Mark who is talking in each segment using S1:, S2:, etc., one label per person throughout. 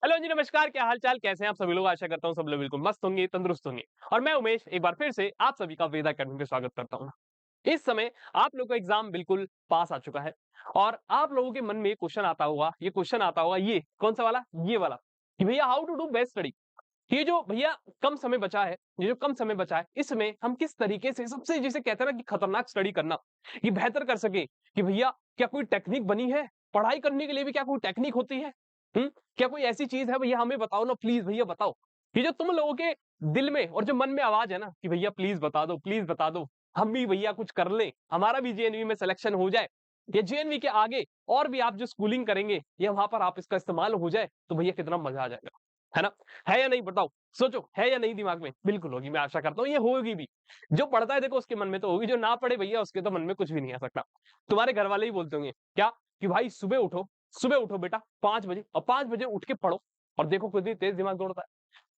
S1: Hello जी, नमस्कार। क्या हाल चाल, कैसे हैं आप सभी लोग? आशा करता हूँ सब लोग बिल्कुल मस्त होंगे, तंदुरुस्त होंगे। और मैं उमेश एक बार फिर से आप सभी का वेदा अकेडमी में स्वागत करता हूँ। इस समय आप लोग का एग्जाम बिल्कुल पास आ चुका है और आप लोगों के मन में क्वेश्चन आता होगा, ये कौन सा वाला, ये वाला, कि भैया how to do best study. ये जो भैया कम समय बचा है, ये जो कम समय बचा है, इसमें हम किस तरीके से सबसे, जिसे कहते हैं ना कि खतरनाक स्टडी करना, ये बेहतर कर सके। कि भैया क्या कोई टेक्निक बनी है पढ़ाई करने के लिए भी? क्या कोई टेक्निक होती है? क्या कोई ऐसी चीज है? भैया हमें बताओ ना, प्लीज भैया बताओ। ये जो तुम लोगों के दिल में और जो मन में आवाज है ना कि भैया प्लीज बता दो, प्लीज बता दो, हम भी भैया कुछ कर लें, हमारा भी जेएनवी में सिलेक्शन हो जाए, या जेएनवी के आगे और भी आप जो स्कूलिंग करेंगे या वहां पर आप इसका इस्तेमाल हो जाए, तो भैया कितना मजा आ जाएगा, है ना? है या नहीं बताओ? सोचो, है या नहीं दिमाग में? बिल्कुल होगी, मैं आशा करता हूँ ये होगी भी। जो पढ़ता है देखो उसके मन में तो होगी, जो ना पढ़े भैया उसके तो मन में कुछ भी नहीं आ सकता। तुम्हारे घर वाले ही बोलते होंगे क्या, कि भाई सुबह उठो बेटा 5 बजे, और 5 बजे उठ के पढ़ो, और देखो कितनी तेज दिमाग दौड़ता है।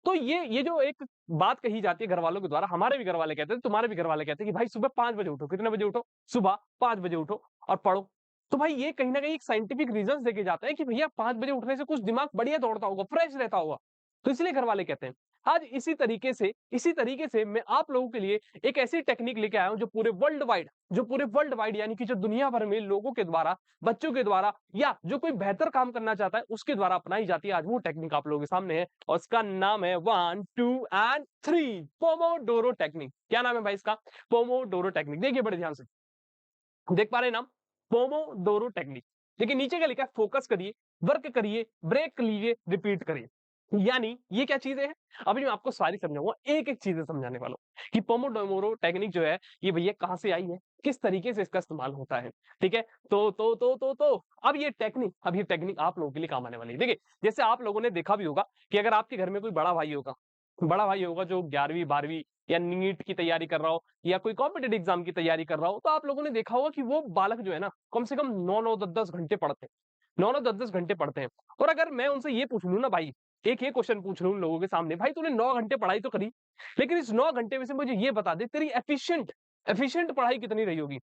S1: तो ये जो एक बात कही जाती है घर वालों के द्वारा, हमारे भी घर वाले कहते हैं, तुम्हारे भी घर वाले कहते हैं कि भाई सुबह 5 बजे उठो। कितने बजे उठो? सुबह 5 बजे उठो और पढ़ो। तो भाई ये कहीं ना कहीं एक साइंटिफिक रीजन देके जाता है कि भैया 5 बजे उठने से कुछ दिमाग बढ़िया दौड़ता होगा, फ्रेश रहता होगा। तो इसलिए घर वाले कहते हैं। आज इसी तरीके से मैं आप लोगों के लिए एक ऐसी टेक्निक लेके आया हूं जो पूरे वर्ल्ड वाइड यानी कि जो दुनिया भर में लोगों के द्वारा, बच्चों के द्वारा, या जो कोई बेहतर काम करना चाहता है उसके द्वारा अपनाई जाती है। आज वो टेक्निक आप लोगों के सामने है और उसका नाम है 1 2 एंड 3 पोमोडोरो टेक्निक। क्या नाम है भाई इसका? Pomodoro technique. देखिए बड़े ध्यान से, देख पा रहे हैं नाम? Pomodoro technique. देखिए नीचे क्या लिखा है, फोकस करिए, वर्क करिए, ब्रेक लीजिए, रिपीट करिए। यानी ये क्या चीजें हैं? अभी मैं आपको सारी समझाऊंगा, एक एक चीजें समझाने वाला हूं कि पोमोडोरो टेक्निक जो है ये भैया कहां से आई है, किस तरीके से इसका इस्तेमाल होता है। ठीक है, तो अब ये टेक्निक आप लोगों के लिए काम आने वाली है। देखिए, जैसे आप लोगों ने देखा भी होगा कि अगर आपके घर में कोई बड़ा भाई होगा जो 11वीं 12वीं या नीट की तैयारी कर रहा हो, या कोई कॉम्पिटेटिव एग्जाम की तैयारी कर रहा हो, तो आप लोगों ने देखा होगा कि वो बालक जो है ना, कम से कम 9 9 10 10 घंटे पढ़ते हैं। 9 9 10 10 घंटे पढ़ते हैं। और अगर मैं उनसे ये पूछ लूं ना भाई, एक ये क्वेश्चन पूछ लूं उन लोगों के सामने, भाई तूने 9 घंटे पढ़ाई तो करी, लेकिन इस 9 घंटे में से मुझे ये बता दे तेरी एफिशिएंट एफिशिएंट पढ़ाई कितनी रही होगी।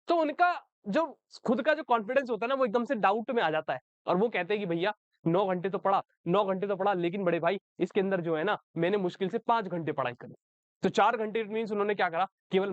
S1: तो उनका जो खुद का जो कॉन्फिडेंस होता है ना, वो एकदम से डाउट में आ जाता है। और वो कहते हैं कि भैया 9 घंटे तो पढ़ा, 9 घंटे तो पढ़ा, लेकिन बड़े भाई इसके अंदर जो है ना, मैंने मुश्किल से 5 घंटे पढ़ाई करी। तो 4 घंटे मीन्स उन्होंने क्या करा, केवल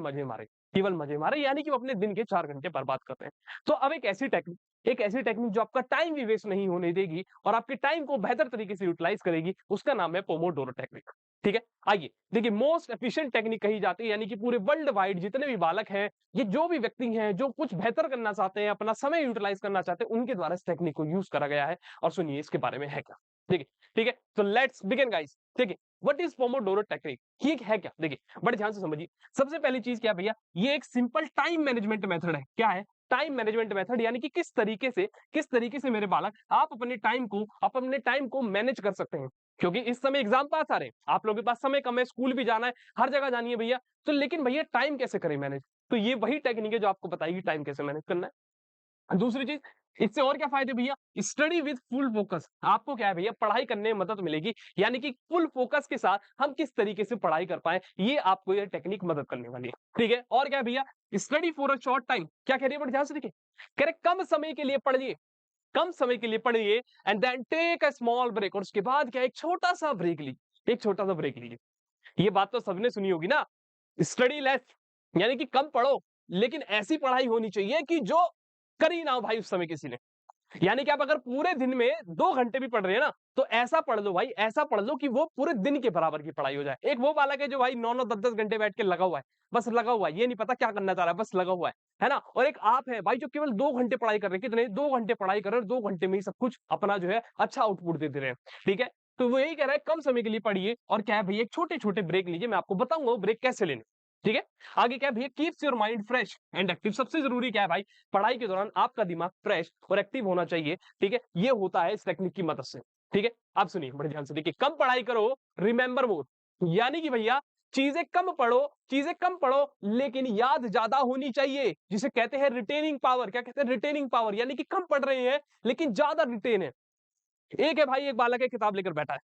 S1: मजे मारे, यानी कि वो अपने दिन के 4 घंटे बर्बाद करते हैं। तो अब एक ऐसी टेक्निक जो आपका टाइम भी वेस्ट नहीं होने देगी और आपके टाइम को बेहतर तरीके से यूटिलाइज करेगी, उसका नाम है पोमोडोरो टेक्निक। ठीक है, आइए देखिए, मोस्ट एफिशिएंट टेक्निक कही जाती है, यानी कि पूरे वर्ल्ड वाइड जितने भी बालक हैं, ये जो भी व्यक्ति हैं जो कुछ बेहतर करना चाहते हैं, अपना समय यूटिलाइज करना चाहते हैं, उनके द्वारा इस टेक्निक को यूज करा गया है। और सुनिए इसके बारे में है क्या। देखिए, ठीक है, तो लेट्स बिगिन गाइस। देखिए, व्हाट इज पोमोडोरो टेक्निक, ये है क्या? देखिए बड़े ध्यान से समझिए। सबसे पहली चीज क्या है भैया, ये एक सिंपल टाइम मैनेजमेंट मेथड है। क्या है? टाइम मैनेजमेंट मेथड, यानी कि किस तरीके से मेरे बालक आप अपने टाइम को मैनेज कर सकते हैं। क्योंकि इस समय एग्जाम पास आ रहे हैं, आप लोगों के पास समय कम है, स्कूल भी जाना है, हर जगह जानी है भैया। तो लेकिन भैया टाइम कैसे करें मैनेज? तो ये वही टेक्निक है जो आपको बताएगी टाइम कैसे मैनेज करना है। दूसरी चीज, इससे और क्या फायदे भैया, स्टडी विद फुल फोकस। आपको क्या है भैया, पढ़ाई करने में मदद मिलेगी, यानी कि फुल फोकस के साथ हम किस तरीके से पढ़ाई कर पाए, ये आपको ये टेक्निक मदद करने वाली है। ठीक है, और क्या है भैया, study for a short time. क्या कह रही है, बड़े ध्यान से देखिए, कह रहे कम समय के लिए पढ़िए and then take a small break, और उसके बाद क्या, एक छोटा सा ब्रेक लीजिए। ये बात तो सबने सुनी होगी ना, स्टडी लेस, यानी कि कम पढ़ो, लेकिन ऐसी पढ़ाई होनी चाहिए कि जो करी ना हो भाई उस समय किसी ने। यानी कि आप अगर पूरे दिन में 2 घंटे भी पढ़ रहे हैं ना, तो ऐसा पढ़ लो भाई, ऐसा पढ़ लो कि वो पूरे दिन के बराबर की पढ़ाई हो जाए। एक वो बालक है जो भाई 9 9 10 10 घंटे बैठ के लगा हुआ है, बस लगा हुआ है, ये नहीं पता क्या करना चाह रहा है, बस लगा हुआ है ना? और एक आप है भाई जो केवल 2 घंटे पढ़ाई कर रहे हैं, कितने, 2 घंटे पढ़ाई कर रहे हैं, और 2 घंटे में ही सब कुछ अपना जो है अच्छा आउटपुट दे दे रहे हैं। ठीक है, तो वो यही कह रहा है, कम समय के लिए पढ़िए, और क्या है भैया, एक छोटे छोटे ब्रेक लीजिए। मैं आपको बताऊंगा वो ब्रेक कैसे लेने। ठीक है, आगे क्या है भैया, keeps your mind fresh and active. सबसे जरूरी क्या है भाई, पढ़ाई के दौरान आपका दिमाग फ्रेश और एक्टिव होना चाहिए। ठीक है, ये होता है इस टेक्निक की मदद से। ठीक है, आप सुनिए बड़े ध्यान से, देखिए, कम पढ़ाई करो, रिमेंबर मोर। यानी कि भैया चीजें कम पढ़ो लेकिन याद ज्यादा होनी चाहिए, जिसे कहते हैं रिटेनिंग पावर। क्या कहते हैं? रिटेनिंग पावर, यानी कि कम पढ़ रहे हैं लेकिन ज्यादा रिटेन है। एक है भाई, एक बालक है, किताब लेकर बैठा है,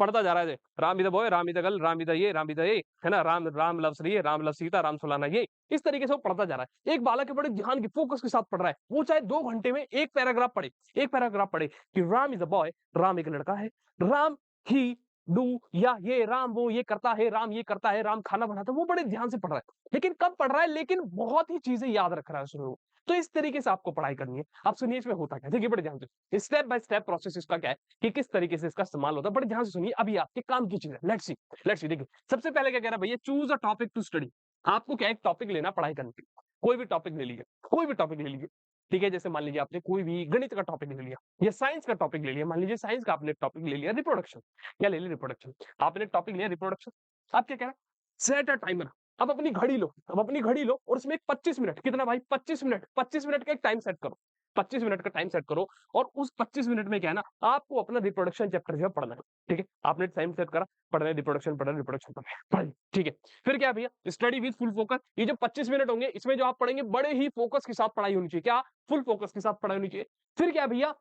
S1: पढ़ता जा रहा है, Ram is the boy, Ram is the girl, Ram is the ये, राम इज द ये, है ना, राम राम लव्स ये, राम लव सीता, राम फलाना ये, इस तरीके से वो पढ़ता जा रहा है। एक बालक है बड़े ध्यान की फोकस के साथ पढ़ रहा है, वो चाहे 2 घंटे में एक पैराग्राफ पढ़े, एक पैराग्राफ पढ़े कि Ram is a boy, Ram एक लड़का है, राम ही डू, या ये राम वो ये करता है, राम ये करता है, राम खाना बनाता है, वो बड़े ध्यान से पढ़ रहा है। लेकिन कब पढ़ रहा है, लेकिन बहुत ही चीजें याद रख रहा है उसमें वो। तो इस तरीके से आपको पढ़ाई करनी है। आप सुनिए इसमें होता क्या है, देखिए बड़े ध्यान से, स्टेप बाय स्टेप प्रोसेस इसका क्या है कि किस तरीके से इसका इस्तेमाल होता है, बड़े ध्यान से सुनिए। अभी आपके काम की चीज है, लेट्स सी। देखिए सबसे पहले क्या कह रहा है भैया, choose a topic to study. आपको क्या एक टॉपिक लेना पढ़ाई करने के लिए, कोई भी टॉपिक ले लीजिए, कोई भी टॉपिक ले लीजिए, ठीक है। जैसे मान लीजिए आपने कोई भी गणित का टॉपिक ले लिया या साइंस का टॉपिक ले लिया, मान लीजिए साइंस का आपने टॉपिक ले लिया रिप्रोडक्शन, क्या ले लिया रिप्रोडक्शन, आपने टॉपिक लिया रिप्रोडक्शन। आप क्या कह रहे हैं, सेट अ टाइमर। अब अपनी घड़ी लो, अब अपनी घड़ी लो और उसमें 25 मिनट, कितना भाई 25 मिनट, 25 मिनट का एक टाइम सेट करो, 25 मिनट का टाइम सेट करो। और उस 25 मिनट में क्या है ना, आपको अपना रिप्रोडक्शन चैप्टर जो है पढ़ना है, ठीक है। आपने टाइम सेट करा, पढ़ रहे रिप्रोडक्शन, पढ़ रहे रिप्रोडक्शन, पढ़ ठीक है। फिर क्या भैया, स्टडी विद फुल फोकस। ये जो 25 मिनट होंगे इसमें जो आप पढ़ेंगे बड़े ही फोकस के साथ पढ़ाई होनी चाहिए, क्या फुल फोकस के साथ पढ़ाई होनी चाहिए। फिर क्या भैया,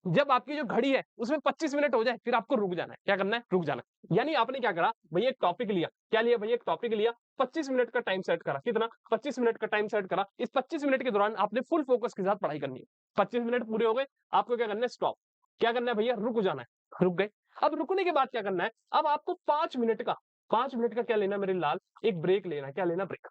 S1: जब आपकी जो घड़ी है उसमें 25 मिनट हो जाए फिर आपको रुक जाना है, क्या करना है, रुक जाना है। यानी आपने क्या करा भैया, एक टॉपिक लिया, क्या लिया भैया, एक टॉपिक लिया, 25 मिनट का टाइम सेट करा, कितना 25 मिनट का टाइम सेट करा। इस 25 मिनट के दौरान आपने फुल फोकस के साथ पढ़ाई करनी है। 25 मिनट पूरे हो गए, आपको क्या करना है, स्टॉप। क्या करना है भैया, रुक जाना है, रुक गए। अब रुकने के बाद क्या करना है, अब आपको 5 मिनट का क्या लेना मेरे लाल, एक ब्रेक लेना है। क्या लेना, ब्रेक।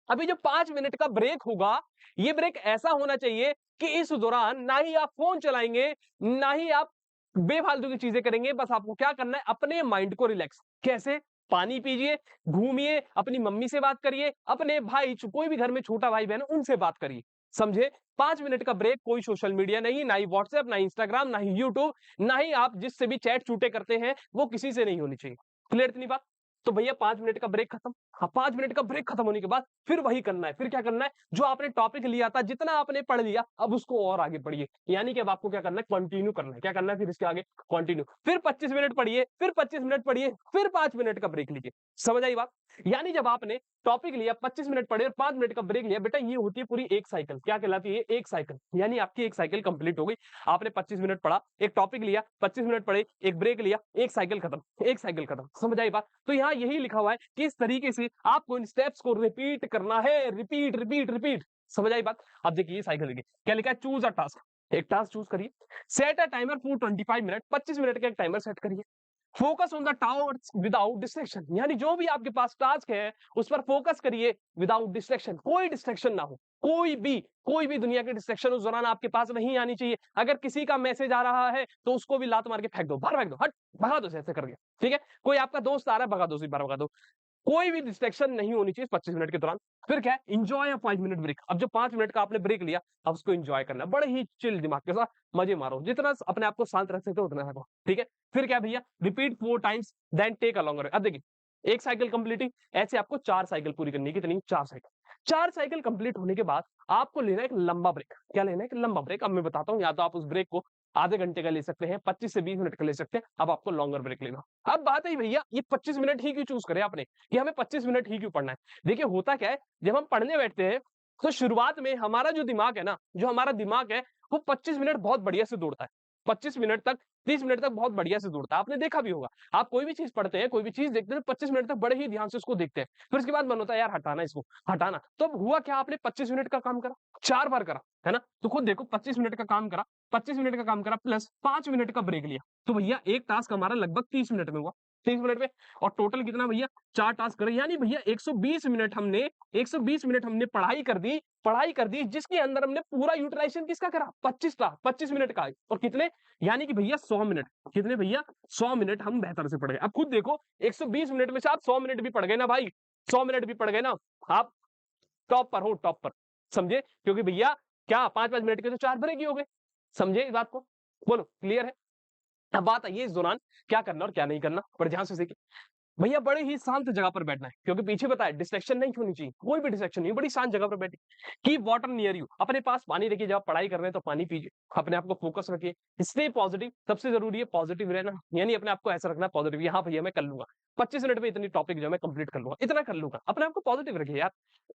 S1: अभी जो 5 मिनट का ब्रेक होगा, ये ब्रेक ऐसा होना चाहिए कि इस दौरान ना ही आप फोन चलाएंगे, ना ही आप बेफालतू की चीजें करेंगे। बस आपको क्या करना है, अपने माइंड को रिलैक्स। कैसे, पानी पीजिए, घूमिए, अपनी मम्मी से बात करिए, अपने भाई कोई भी घर में छोटा भाई बहन है उनसे बात करिए, समझे। 5 मिनट का ब्रेक, कोई सोशल मीडिया नहीं, ना ही व्हाट्सएप, ना ही इंस्टाग्राम, ना ही यूट्यूब, ना ही आप जिससे भी चैट चूटे करते हैं वो किसी से नहीं होनी चाहिए। क्लियर इतनी बात। तो भैया 5 मिनट का ब्रेक खत्म। हाँ, 5 मिनट का ब्रेक खत्म होने के बाद फिर वही करना है। फिर क्या करना है, जो आपने टॉपिक लिया था, जितना आपने पढ़ लिया, अब उसको और आगे पढ़िए। यानी कि अब आपको क्या करना है, कंटिन्यू करना है। क्या करना है, फिर इसके आगे कंटिन्यू। फिर 25 मिनट पढ़िए, फिर 25 मिनट पढ़िए, फिर 5 मिनट का ब्रेक लीजिए। समझ आई बात। यानी जब आपने टॉपिक लिया, 25 मिनट पढ़े और 5 मिनट का ब्रेक लिया, बेटा ये होती है पूरी एक साइकिल। क्या कहलाती है, एक साइकिल। यानी आपकी एक साइकिल कंप्लीट हो गई। आपने 25 मिनट पढ़ा, एक टॉपिक लिया, 25 मिनट पढ़े, एक ब्रेक लिया, एक साइकिल खत्म, एक साइकिल खत्म। समझ आई बात। तो यहाँ यही लिखा हुआ है कि इस तरीके से आपको इन स्टेप्स को रिपीट करना है, रिपीट रिपीट रिपीट। समझ आई बात। अब देखिए साइकिल देखिए, क्या लिखा है, चूज अ टास्क। एक टास्क चूज करिए, set a timer for 25 minute, 25 minute का एक टाइमर सेट करिए। Focus on the task without distraction, यानी जो भी आपके पास टास्क है उस पर फोकस करिए विदाउट डिस्ट्रैक्शन। कोई डिस्ट्रैक्शन ना हो, कोई भी दुनिया की डिस्ट्रैक्शन उस दौरान आपके पास नहीं आनी चाहिए। अगर किसी का मैसेज आ रहा है तो उसको भी लात मार के फेंक दो, बाहर फेंक दो, हट भगा दो, ऐसे करके, ठीक है। कोई आपका दोस्त आ रहा है, भगा दो, बाहर भगा दो। कोई भी डिस्ट्रैक्शन नहीं होनी चाहिए 25 मिनट के दौरान। फिर क्या है, एंजॉय अ 5 मिनट ब्रेक। अब जो 5 मिनट का आपने ब्रेक लिया, अब उसको एंजॉय करना है, बड़े ही चिल दिमाग के साथ मजे मारो, जितना अपने आप को शांत रख सकते हो उतना रखो, ठीक है। फिर क्या भैया, repeat 4 times then take a longer. अब देखिए एक साइकिल कंप्लीटिंग, ऐसे आपको 4 साइकिल पूरी करनी है। कितनी, 4 साइकिल। 4 साइकिल कंप्लीट होने के बाद आपको लेना है एक लंबा ब्रेक। क्या लेना है, एक लंबा ब्रेक। अब मैं बताता हूँ, या तो आप उस ब्रेक को आधे घंटे का ले सकते हैं, 25 से 20 मिनट का ले सकते हैं। अब आपको लॉन्गर ब्रेक लेना। अब बात है भैया, ये 25 मिनट ही क्यों चूज करें आपने, कि हमें 25 मिनट ही क्यों पढ़ना है। देखिए होता क्या है, जब हम पढ़ने बैठते हैं तो शुरुआत में हमारा जो दिमाग है ना, जो हमारा दिमाग है वो 25 मिनट बहुत बढ़िया से दौड़ता है। 25 मिनट तक, 30 मिनट तक बहुत बढ़िया से दौड़ता है। आपने देखा भी होगा, आप कोई भी चीज पढ़ते हैं, कोई भी चीज देखते हैं, 25 मिनट तक बड़े ही ध्यान से उसको देखते हैं। फिर उसके बाद मन होता है यार हटाना इसको, हटाना। तो अब हुआ क्या, आपने 25 मिनट का काम करा, 4 बार करा, है ना। तो खुद देखो 25 मिनट का काम करा, 25 मिनट का काम करा प्लस 5 मिनट का ब्रेक लिया, तो भैया एक टास्क हमारा लगभग 30 मिनट में हुआ, 30 मिनट में। और टोटल कितना भैया, 4 टास्क करे, यानी भैया 120 मिनट हमने, 120 मिनट हमने पढ़ाई कर दी, जिसके अंदर हमने पूरा यूटिलाइजेशन किसका करा, 25 मिनट का। और कितने, यानी कि भैया 100 मिनट। कितने भैया, 100 मिनट हम बेहतर से पढ़ गए। अब खुद देखो 120 मिनट में से आप 100 मिनट भी पढ़ गए ना भाई, 100 मिनट भी पढ़ गए ना, आप टॉप पर हो, टॉप पर। समझे, क्योंकि भैया क्या 5-5 मिनट के तो 4 ब्रेक ही हो गए। समझे इस बात को, बोलो क्लियर है। अब बात आई है इस दौरान क्या करना और क्या नहीं करना, पर ध्यान से सीखिए। भैया बड़े ही शांत जगह पर बैठना है, क्योंकि पीछे पता है डिस्ट्रैक्शन नहीं होनी चाहिए, कोई भी डिस्ट्रैक्शन नहीं, बड़ी शांत जगह पर बैठिए। कीप वाटर नियर यू, अपने पास पानी रखिए, जब आप पढ़ाई कर रहे हैं तो पानी पीजिए, अपने आप को फोकस रखिए। स्टे पॉजिटिव, सबसे जरूरी है पॉजिटिव रहना, यानी अपने आप को ऐसा रखना पॉजिटिव, हाँ भैया मैं कर लूंगा, 25 मिनट में इतनी टॉपिक जो मैं कंप्लीट कर लूंगा, इतना कर लूंगा, अपने आप को पॉजिटिव रखिए यार।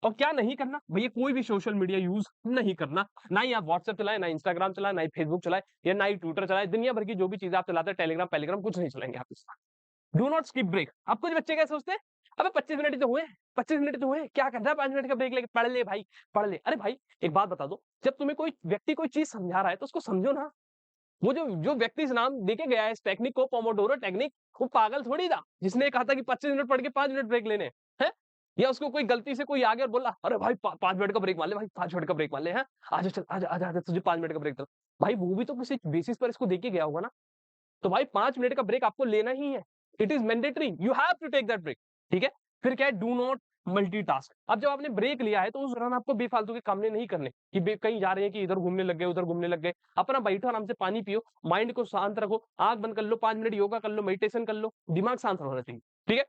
S1: और क्या नहीं करना भैया, कोई भी सोशल मीडिया यूज नहीं करना, ना ही आप व्हाट्सएप चलाए, ना इंस्टाग्राम चलाए, ना ही फेसबुक चलाए, या ना ही ट्विटर चलाए, दुनिया भर की जो भी चीजें आप चलाते हैं, टेलीग्राम पेलीग्राम कुछ नहीं चलाएंगे आप इसका। Do not skip break. अब कुछ बच्चे क्या सोचते हैं, अबे 25 मिनट ही तो हुए, 25 मिनट ही तो हुए, क्या करना है 5 मिनट का ब्रेक लेके, पढ़ ले भाई, पढ़ ले। अरे भाई एक बात बता दो, जब तुम्हें कोई व्यक्ति कोई चीज समझा रहा है तो उसको समझो ना। वो जो जो व्यक्ति इस नाम देके गया है इस टेक्निक को, पोमोडोरो टेक्निक, वो पागल थोड़ी था जिसने कहा था कि 25 मिनट पढ़ के 5 मिनट ब्रेक लेने हैं। या उसको कोई गलती से कोई आ गया और बोला अरे भाई 5 मिनट का ब्रेक मान ले भाई, 5 मिनट का ब्रेक मान ले, हैं आजा चल, आजा आजा आजा, तुझे 5 मिनट का ब्रेक दो। भाई वो भी तो किसी बेसिस पर इसको देके गया होगा ना। तो भाई 5 मिनट का ब्रेक आपको लेना ही है, it is mandatory, you have to take that break. ठीक है, फिर क्या है, डू नॉट मल्टीटास्क। अब जब आपने ब्रेक लिया है तो उस दौरान आपको बेफालतू के काम नहीं करने कि कहीं जा रहे हैं कि इधर घूमने लग गए उधर घूमने लग गए। अपना बैठो आराम से, पानी पियो, माइंड को शांत रखो, आंख बंद कर लो, 5 मिनट योगा कर लो, मेडिटेशन कर लो, दिमाग शांत होना चाहिए। ठीक है,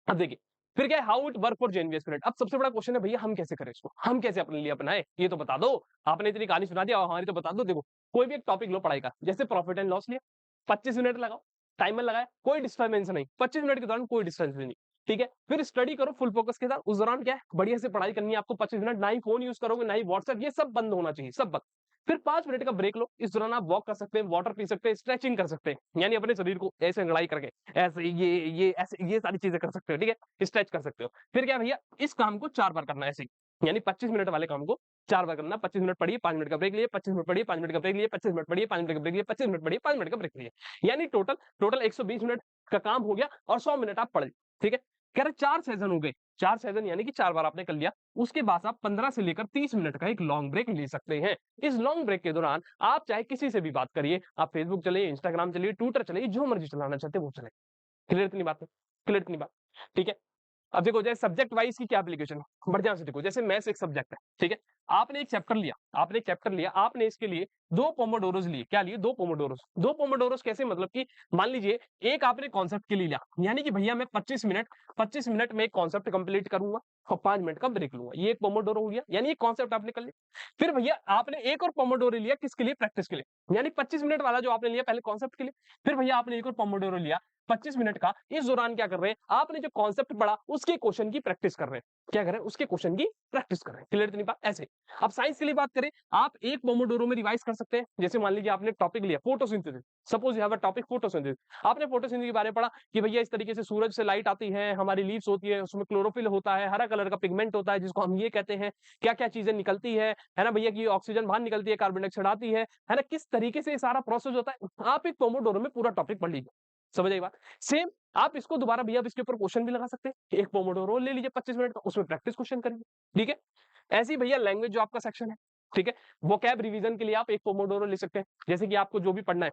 S1: अब देखिए फिर क्या है, how it work for JNV aspirant. अब सबसे बड़ा क्वेश्चन है भैया हम कैसे करें इसको, हम कैसे अपने लिए अपनाए, ये तो बता दो। आपने इतनी कहानी सुना दी, हमारी तो बता दो। देखो कोई भी एक टॉपिक लो पढ़ाई का, जैसे प्रॉफिट एंड लॉस लिया, 25 मिनट लगाओ, टाइमर लगाया, कोई डिस्टर्बेंस नहीं, 25 मिनट के दौरान कोई डिस्टर्बेंस नहीं। ठीक है, फिर स्टडी करो फुल फोकस के साथ, उस दौरान क्या है बढ़िया से पढ़ाई करनी है आपको 25 मिनट, ना ही फोन यूज करोगे, ना ही व्हाट्सएप, ये सब बंद होना चाहिए, सब बंद। फिर 5 मिनट का ब्रेक लो, इस दौरान आप वॉक कर सकते हैं, वाटर पी सकते हैं, स्ट्रेचिंग कर सकते हैं, यानी अपने शरीर को ऐसे अंगड़ाई करके ऐसे ये ऐसे ये सारी चीजें कर सकते हो। ठीक है, स्ट्रेच कर सकते हो। फिर क्या भैया, इस काम को 4 बार करना है ऐसे ही, यानी 25 मिनट वाले काम को 4 बार करना। 25 मिनट पढ़िए, 5 मिनट का ब्रेक लिए, 25 मिनट पढ़िए, 5 मिनट का ब्रेक लिए, 25 मिनट पढ़िए, 5 मिनट का ब्रेक लिए, 25 मिनट पढ़िए, 5 मिनट का ब्रेक लिए, यानी टोटल टोटल 120 मिनट का काम हो गया, और 100 मिनट आप पढ़ ली। ठीक है, कह रहे 4 सेशन हो गए, 4 सेशन यानी कि 4 बार आपने कर लिया। उसके बाद आप 15 से लेकर 30 मिनट का एक लॉन्ग ब्रेक ले सकते हैं। इस लॉन्ग ब्रेक के दौरान आप चाहे किसी से भी बात करिए, आप फेसबुक चलिए, इंस्टाग्राम चलिए, ट्विटर चलिए, जो मर्जी चलाना चाहते हैं वो चले। क्लियर इतनी बात है, क्लियर इतनी बात। ठीक है, अब देखो जैसे सब्जेक्ट वाइज की क्या एप्लीकेशन है, बढ़िया से देखो, जैसे मैथ्स एक सब्जेक्ट है। ठीक है, आपने एक चैप्टर लिया, आपने इसके लिए 2 पोमोडोरोस लिए, क्या लिए, 2 पोमोडोरोस। 2 पोमोडोरोस कैसे, मतलब कि मान लीजिए एक आपने कॉन्सेप्ट के लिए लिया, यानी कि भैया मैं 25 मिनट में एक कॉन्सेप्ट कंप्लीट करूंगा और 5 मिनट का ब्रेक लूंगा, ये एक पोमोडोरो हो गया, यानी एक कॉन्सेप्ट आपने कर लिया। फिर भैया आपने एक और पोमोडोरो लिया, किसके लिए, प्रैक्टिस के लिए, यानी 25 मिनट वाला जो आपने लिया पहले कॉन्सेप्ट के लिए। फिर भैया आपने एक और पोमोडोरो लिया 25 मिनट का, इस दौरान क्या कर रहे हैं, आपने जो कॉन्सेप्ट पढ़ा उसके क्वेश्चन की प्रैक्टिस कर रहे हैं, क्या कर रहे हैं, उसके क्वेश्चन की प्रैक्टिस कर रहे हैं। क्लियर इतनी बात, ऐसे। अब साइंस के लिए बात करें, आप एक पोमोडोरो में रिवाइज कर सकते हैं। जैसे मान लीजिए आपने टॉपिक लिया photosynthesis, suppose you have a topic photosynthesis, आपने फोटोसिंथेसिस के बारे में पढ़ा कि भैया इस तरीके से सूरज से लाइट आती है, हमारी लीव्स होती है, उसमें क्लोरोफिल होता है, हरा कलर का पिगमेंट होता है जिसको हम ये कहते हैं, क्या क्या चीजें निकलती है ना भैया, की ऑक्सीजन बाहर निकलती है, कार्बन डाइऑक्साइड आती है ना, किस तरीके से ये सारा प्रोसेस होता है, आप एक पोमोडोरो में पूरा टॉपिक पढ़ लीजिए। समझ आई बात। सेम आप इसको दोबारा भैया इसके ऊपर क्वेश्चन भी लगा सकते हैं, एक पोमोडोरो ले लीजिए 25 मिनट का, उसमें प्रैक्टिस क्वेश्चन करिए। ठीक है, ऐसे ही भैया लैंग्वेज जो आपका सेक्शन है, ठीक है, वोकैब रिवीजन के लिए आप एक पोमोडोरो ले सकते हैं। जैसे कि आपको जो भी पढ़ना है,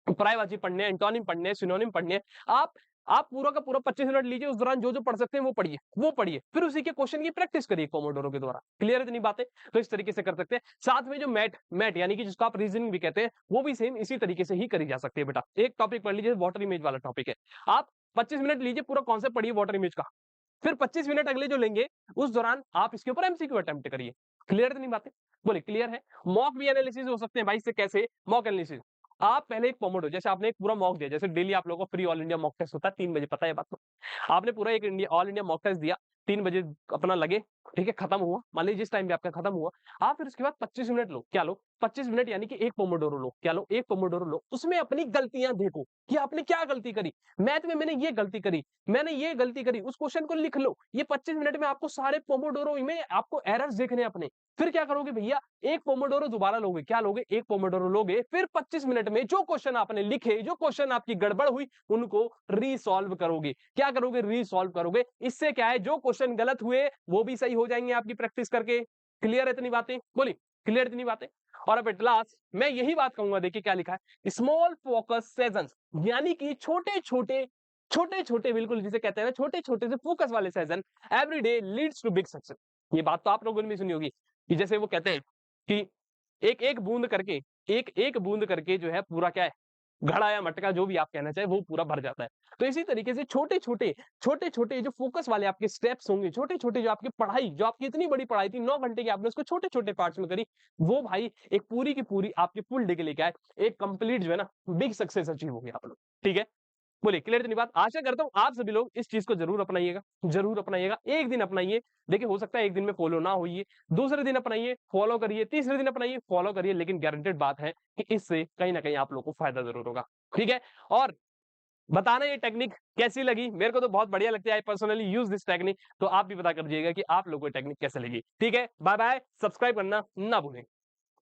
S1: पर्यायवाची पढ़ने हैं, एंटोनिम पढ़ने हैं, सिनोनिम पढ़ने हैं, आप पूरा का पूरा 25 मिनट लीजिए, उस दौरान जो जो पढ़ सकते हैं वो पढ़िए, फिर उसी के क्वेश्चन की प्रैक्टिस करिए पोमोडोरो के द्वारा। क्लियर है इतनी बातें, तो इस तरीके से कर सकते हैं। साथ में जो मैट मैट यानी कि जिसको आप रीजनिंग भी कहते हैं, वो भी सेम इसी तरीके से ही करी जा सकती है। बेटा एक टॉपिक पढ़ लीजिए, वाटर इमेज वाला टॉपिक है, आप 25 मिनट लीजिए, पूरा कॉन्सेप्ट पढ़िए वाटर इमेज का, फिर 25 मिनट अगले जो लेंगे उस दौरान आप इसके ऊपर एमसीक्यू अटेम्प्ट करिए। क्लियर इतनी बातें, बोले क्लियर है। मॉक भी एनालिसिस हो सकते हैं भाई, से कैसे मॉक एनालिसिस, आप पहले एक पोमोडो, जैसे आपने एक पूरा मॉक दिया, जैसे डेली आप लोगों को free all India mock test होता है 3 बजे, पता है बात तो, आपने पूरा एक India all India mock test दिया, 3 बजे अपना लगे, ठीक है, खत्म हुआ, मान लीजिए जिस टाइम पे आपका खत्म हुआ, आप फिर उसके बाद 25 मिनट लो, क्या लो, 25 मिनट यानी कि एक पोमोडोरो लो, क्या लो, एक पोमोडोरो लो, उसमें अपनी गलतियां देखो कि आपने क्या गलती करी, मैथ में मैंने ये गलती करी, मैंने ये गलती करी, उस क्वेश्चन को लिख लो। ये 25 मिनट में आपको सारे पोमोडोरो में आपको एरर्स देखने अपने, फिर क्या करोगे भैया, एक पोमोडोरो दोबारा लोगे, क्या लोगे, एक पोमोडोरो लोगे, फिर 25 मिनट में जो क्वेश्चन आपने लिखे, जो क्वेश्चन आपकी गड़बड़ हुई, उनको रीसॉल्व करोगे। क्या करोगे, रीसॉल्व करोगे। इससे क्या है, जो क्वेश्चन गलत हुए वो भी सही हो जाएंगे आपकी प्रैक्टिस करके। क्लियर है इतनी बातें, बोली क्लियर इतनी बातें। और अब एट लास्ट मैं यही बात कहूंगा, देखिए क्या लिखा है, स्मॉल फोकस सेशंस, यानी कि छोटे छोटे बिल्कुल जिसे कहते हैं ना, छोटे छोटे से फोकस वाले session every day leads to big success. ये बात तो आप लोगों ने भी सुनी होगी कि जैसे वो कहते हैं कि एक एक बूंद करके, एक एक बूंद करके जो है पूरा क्या है, घड़ा या मटका जो भी आप कहना चाहें वो पूरा भर जाता है। तो इसी तरीके से छोटे-छोटे जो फ़ोकस वाले आपके स्टेप्स होंगे, छोटे-छोटे जो आपकी पढ़ाई जो आपकी इतनी बड़ी पढ़ाई थी 9 घंटे की आपने उसको छोटे-छोटे पार्ट्स में करी, वो भाई एक पूरी की पूरी आपके फुल डे के लेके आए, एक कंप्लीट जो है ना बिग सक्सेस अचीव हो गया आप लोग, ठीक है? बोलिए क्लियर इतनी बात? आशा करता हूँ आप सभी लोग इस चीज़ को ज़रूर अपनाइएगा, ज़रूर अपनाइएगा। एक दिन अपनाइए, देखिए हो सकता है एक दिन में फॉलो ना हो ये, दूसरे दिन अपनाइए, फॉलो करिए, तीसरे दिन अपनाइए, फॉलो करिए, लेकिन गारंटीड बात है कि इससे कहीं न कहीं आप लोगों को फ़ायदा ज़रूर होगा, ठीक है? और बताना ये टेक्निक कैसी लगी? मेरे को तो बहुत बढ़िया लगती है, I personally use this technique, तो आप भी पता कर दीजिएगा कि आप लोगों को ये टेक्निक कैसे लगी, ठीक है? बाय-बाय, सब्सक्राइब करना ना भूलें।